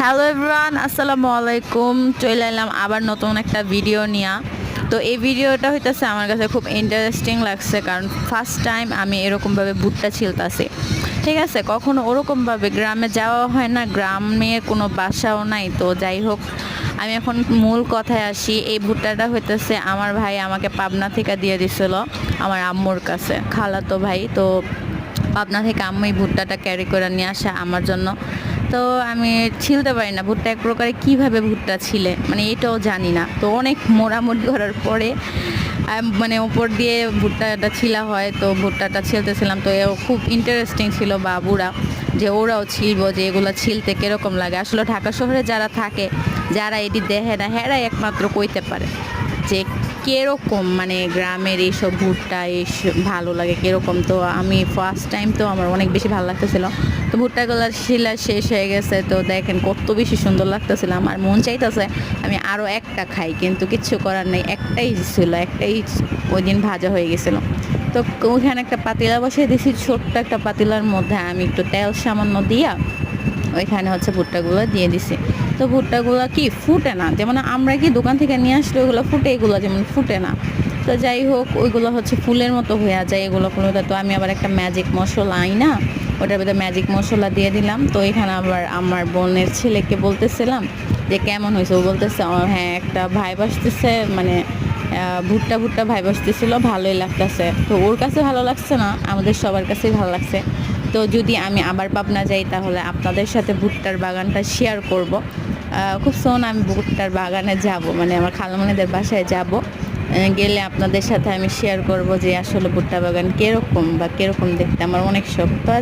Hello everyone, আসসালামু আলাইকুম। চলে এলাম আবার নতুন একটা ভিডিও নিয়ে। তো এই ভিডিওটা হইতেছে আমার কাছে খুব ইন্টারেস্টিং লাগছে, কারণ ফার্স্ট টাইম আমি এরকমভাবে ভুট্টা ছিলতাছি। ঠিক আছে, কখনো ওরকমভাবে গ্রামে যাওয়া হয় না, গ্রামের কোনো বাসাও নাই। তো যাই হোক, আমি এখন মূল কথায় আসি। এই ভুট্টাটা হইতেছে আমার ভাই আমাকে পাবনা থেকে দিয়ে দিছিল আমার আম্মুর কাছে, খালাতো ভাই। তো পাবনা থেকে আম্মু এই ভুট্টাটা ক্যারি করে নিয়ে আসে আমার জন্য। তো আমি ছিলতে পারি না ভুট্টা, এক প্রকারে কীভাবে ভুট্টা ছিলে মানে এটাও জানি না। তো অনেক মোড়ামুড়ি করার পরে মানে ওপর দিয়ে ভুট্টাটা ছিলা হয়। তো ভুট্টাটা ছিলতেছিলাম, তো এও খুব ইন্টারেস্টিং ছিল বাবুরা, যে ওরাও ছিলবো যে এগুলো ছিলতে কীরকম লাগে। আসলে ঢাকা শহরে যারা থাকে, যারা এটি দেখে না, হেরাই একমাত্র কইতে পারে যে কীরকম মানে গ্রামের এইসব ভুট্টা ভালো লাগে কীরকম। তো আমি ফার্স্ট টাইম, তো আমার অনেক বেশি ভালো লাগতেছিল। তো ভুট্টাগুলো শিলা শেষ হয়ে গেছে, তো দেখেন কত বেশি সুন্দর লাগতেছিল। আমার মন চাইতেছে আমি আরও একটা খাই, কিন্তু কিচ্ছু করার নেই, একটাই ছিল, একটাই ওই দিন ভাজা হয়ে গেছিলো। তো ওইখানে একটা পাতিলা বসিয়ে দিয়েছি, ছোট্ট একটা পাতিলার মধ্যে আমি একটু তেল সামান্য দিয়া ওইখানে হচ্ছে ভুট্টাগুলো দিয়ে দিছি। তো ভুট্টাগুলো কি ফুটে না, যেমন আমরা কি দোকান থেকে নিয়ে আসলে ওইগুলো ফুটে, এগুলো যেমন ফুটে না। তো যাই হোক, ওইগুলো হচ্ছে ফুলের মতো হয়ে যায় এগুলো কোনো। তো আমি আবার একটা ম্যাজিক মশলা না, ওটার ভিতরে ম্যাজিক মশলা দিয়ে দিলাম। তো এখানে আবার আমার বোনের ছেলেকে বলতেছিলাম যে কেমন হয়েছে। ও বলতেছে হ্যাঁ, একটা ভাইব আসতেছে, মানে ভুট্টা ভুট্টা ভাইব আসতেছিল, ভালোই লাগতেছে। তো ওর কাছে ভালো লাগছে না, আমাদের সবার কাছেই ভালো লাগছে। তো যদি আমি আবার পাবনা যাই, তাহলে আপনাদের সাথে ভুট্টার বাগানটা শেয়ার করব। খুব সোন আমি ভুট্টার বাগানে যাব, মানে আমার খালামণিদের বাসায় যাব। গেলে আপনাদের সাথে আমি শেয়ার করব যে আসলে ভুট্টা বাগান কীরকম বা কীরকম দেখতে। আমার অনেক শখ। তো